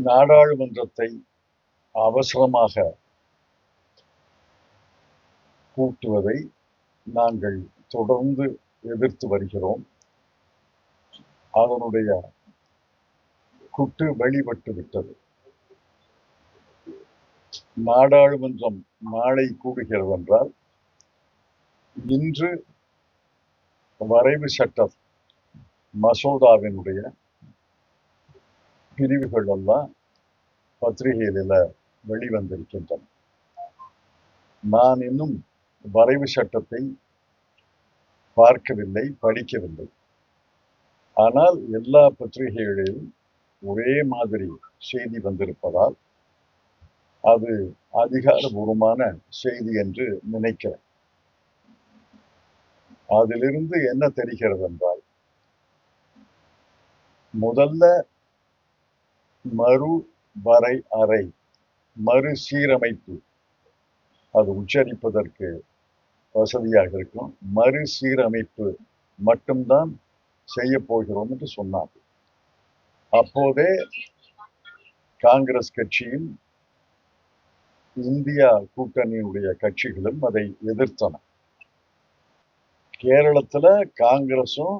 நாடாளுமன்றத்தை அவசரமாக கூட்டுவதை நாங்கள் தொடர்ந்து எதிர்த்து வருகிறோம். அதனுடைய குட்டு வெளிப்பட்டு விட்டது. நாடாளுமன்றம் நாளை கூடுகிறது என்றால் இன்று வரைவு சட்ட மசோதாவினுடைய பிரிவுகள் எல்லாம் பத்திரிகைகளில் வெளிவந்திருக்கின்றன. நான் இன்னும் வரைவு சட்டத்தை பார்க்கவில்லை, படிக்கவில்லை. ஆனால் எல்லா பத்திரிகைகளிலும் ஒரே மாதிரி செய்தி வந்திருப்பதால் அது அதிகாரபூர்வமான செய்தி என்று நினைக்கிறேன். அதிலிருந்து என்ன தெரிகிறது என்றால், முதல்ல மறுசீரமைப்பு, அது உச்சரிப்பதற்கு வசதியாக இருக்கும். மறுசீரமைப்பு மட்டும்தான் செய்ய போகிறோம் என்று சொன்னார். அப்போதே காங்கிரஸ் கட்சியும் இந்தியா கூட்டணியுடைய கட்சிகளும் அதை எதிர்த்தன. கேரளத்துல காங்கிரஸும்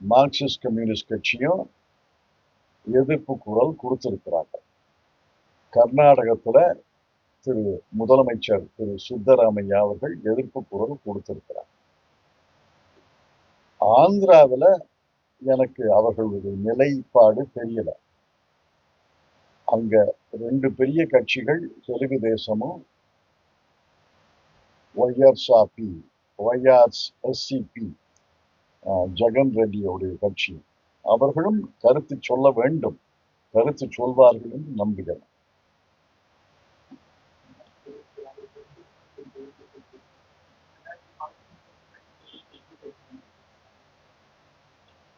மார்க்சிஸ்ட் கம்யூனிஸ்ட் கட்சியும் எதிர்ப்பு குரல் கொடுத்திருக்கிறாங்க. கர்நாடகத்துல திரு முதலமைச்சர் திரு சித்தராமையா அவர்கள் எதிர்ப்பு குரல் கொடுத்திருக்கிறார். ஆந்திராவில் எனக்கு அவர்களுடைய நிலைப்பாடு தெரியல. அங்க ரெண்டு பெரிய கட்சிகள், தெலுங்கு தேசமும் YRSP ஜெகன் ரெட்டியோடைய கட்சி, அவர்களும் கருத்து சொல்ல வேண்டும், கருத்து சொல்வார்கள் என்று நம்புகிறேன்.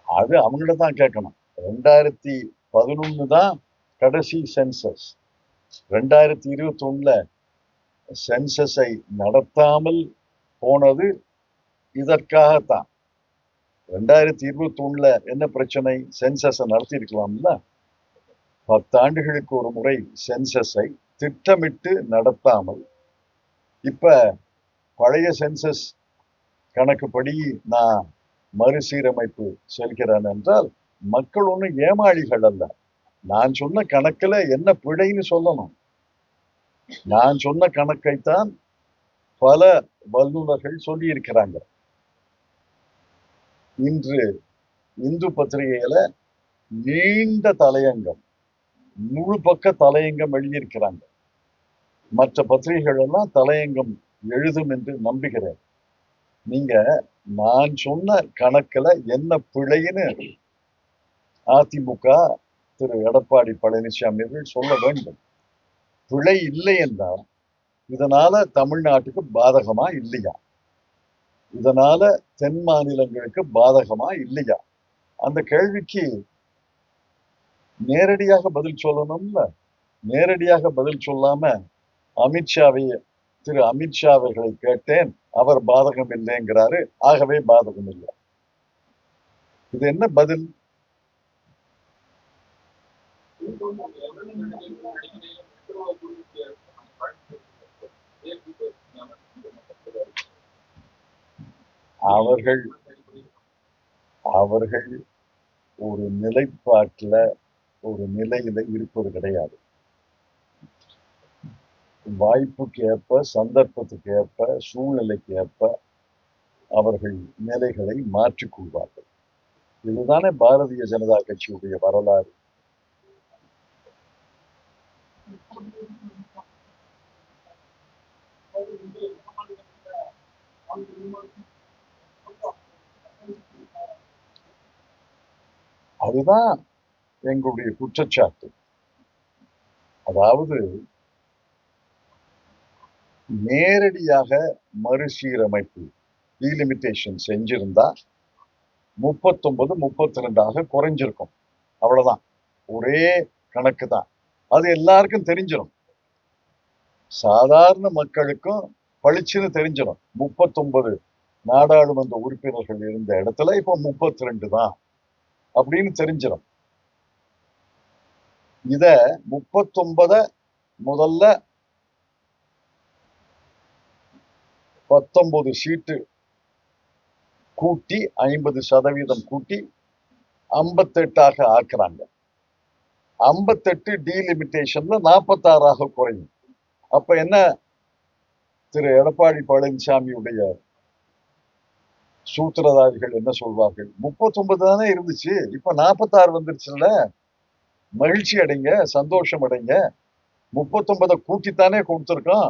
அது அவங்கள தான் கேட்கணும். 2011 தான் கடைசி சென்சஸ். 2021 சென்சஸை நடத்தாமல் போனது இதற்காகத்தான். 2021 என்ன பிரச்சனை? சென்சஸை நடத்தி இருக்கலாம்ல. 10 ஆண்டுகளுக்கு ஒரு முறை சென்சஸை திட்டமிட்டு நடத்தாமல் இப்ப பழைய சென்சஸ் கணக்குப்படி நான் மறுசீரமைப்பு செல்கிறேன் என்றால் மக்கள் ஒன்றும் ஏமாளிகள் அல்ல. நான் சொன்ன கணக்குல என்ன பிழைன்னு சொல்லணும். நான் சொன்ன கணக்கைத்தான் பல வல்லுநர்கள் சொல்லி இருக்கிறாங்க. இன்று இந்து பத்திரிகையில நீண்ட தலையங்கம், முழு பக்க தலையங்கம் எழுதியிருக்கிறாங்க. மற்ற பத்திரிகைகள் எல்லாம் தலையங்கம் எழுதும் என்று நம்புகிறேன். நீங்க நான் சொன்ன கணக்குல என்ன பிழைன்னு அதிமுக திரு எடப்பாடி பழனிசாமி அவர்கள் சொல்ல வேண்டும். பிழை இல்லை என்றால் இதனால தமிழ்நாட்டுக்கு பாதகமா இல்லையா? இதனால தென் மாநிலங்களுக்கு பாதகமா இல்லையா? அந்த கேள்விக்கு நேரடியாக பதில் சொல்லணும்ல. நேரடியாக பதில் சொல்லாம திரு அமித்ஷா அவர்களை கேட்டேன், அவர் பாதகம் இல்லைங்கிறாரு, ஆகவே பாதகம் இல்லை. இது என்ன பதில்? அவர்கள் ஒரு நிலைப்பாட்டுல ஒரு நிலையில இருப்பது கிடையாது. வாய்ப்புக்கு ஏற்ப, சந்தர்ப்பத்துக்கு ஏற்ப, சூழ்நிலைக்கு ஏற்ப அவர்கள் நிலைகளை மாற்றிக்கொள்வார்கள். இதுதானே பாரதிய ஜனதா கட்சியுடைய வரலாறு. அதுதான் எங்களுடைய குற்றச்சாட்டு. அதாவது நேரடியாக மறுசீரமைப்பு டீலிமிட்டேஷன் செஞ்சிருந்தா 39, 32 குறைஞ்சிருக்கும். அவ்வளவுதான், ஒரே கணக்கு தான். அது எல்லாருக்கும் தெரிஞ்சிடும். சாதாரண மக்களுக்கும் பளிச்சுன்னு தெரிஞ்சிடும். 39 நாடாளுமன்ற உறுப்பினர்கள் இருந்த இடத்துல இப்போ 32 தான் அப்படின்னு தெரிஞ்சிடும். இத 39 முதல்ல 19 சீட்டு கூட்டி 50% கூட்டி 58 ஆக்குறாங்க. 58 டீலிமிட்டேஷன்ல 46 குறையும். அப்ப என்ன திரு எடப்பாடி பழனிசாமியுடைய சூத்திரதாரிகள் என்ன சொல்வார்கள்? 39 தானே இருந்துச்சு, இப்ப 46 வந்துருச்சுல்ல, மகிழ்ச்சி அடைங்க, சந்தோஷம் அடைங்க, 39 கூட்டித்தானே கொடுத்திருக்கோம்.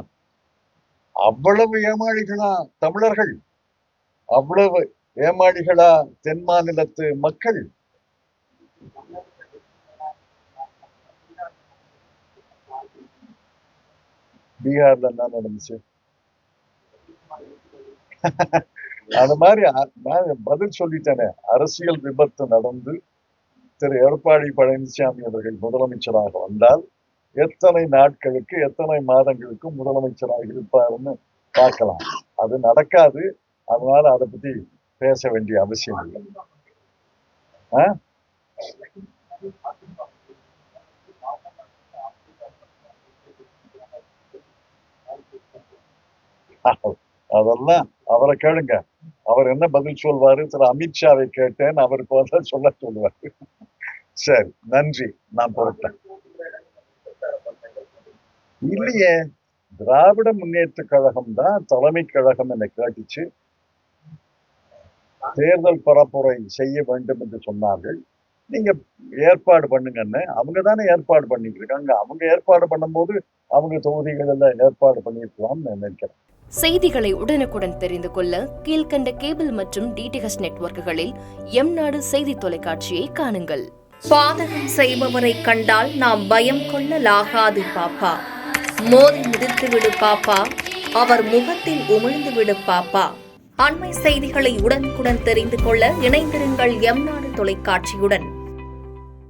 அவ்வளவு ஏமாளிகளா தமிழர்கள்? அவ்வளவு ஏமாளிகளா தென் மாநிலத்து மக்கள்? பீகார்ல என்ன நடந்துச்சு? அது மாதிரி நான் பதில் சொல்லிட்டேனே. அரசியல் விபத்து நடந்து திரு எடப்பாடி பழனிசாமி அவர்கள் முதலமைச்சராக வந்தால் எத்தனை நாட்களுக்கு எத்தனை மாதங்களுக்கு முதலமைச்சராக இருப்பாருன்னு பார்க்கலாம். அது நடக்காது. அதனால அதை பத்தி பேச வேண்டிய அவசியம் இல்லை. அதெல்லாம் அவரை கேளுங்க, அவர் என்ன பதில் சொல்வாரு. திரு அமித்ஷாவை கேட்டேன், அவருக்கு வந்து சொல்ல சொல்லுவாரு. சரி, நன்றி, நான் பொறுத்தேன். இல்லையே, திராவிட முன்னேற்ற கழகம் தான் தலைமை கழகம் என்னை கேட்டுச்சு. தேர்தல் பரப்புரை செய்ய வேண்டும் என்று சொன்னார்கள். நீங்க ஏற்பாடு பண்ணுங்கன்னு. அவங்க தானே ஏற்பாடு பண்ணிட்டு இருக்காங்க. அவங்க ஏற்பாடு பண்ணும்போது அவங்க தொகுதிகளில் ஏற்பாடு பண்ணிருக்கலாம்னு நினைக்கிறேன். செய்திகளை உடனுக்குடன் தெரிந்து கொள்ள கீழ்கண்ட கேபிள் மற்றும் டிடிஹெச் நெட்வொர்க்குகளில் எம்நாடு செய்தி தொலைக்காட்சியை காணுங்கள். பாதகம் செய்பவரை கண்டால் நாம் பயம் கொள்ளலாகாது பாப்பா. மோதி மிதித்து விடு பாப்பா, அவர் முகத்தில் உமிழ்ந்து விடு பாப்பா. அண்மை செய்திகளை உடனுக்குடன் தெரிந்து கொள்ள இணைந்திருங்கள் எம்நாடு தொலைக்காட்சியுடன்.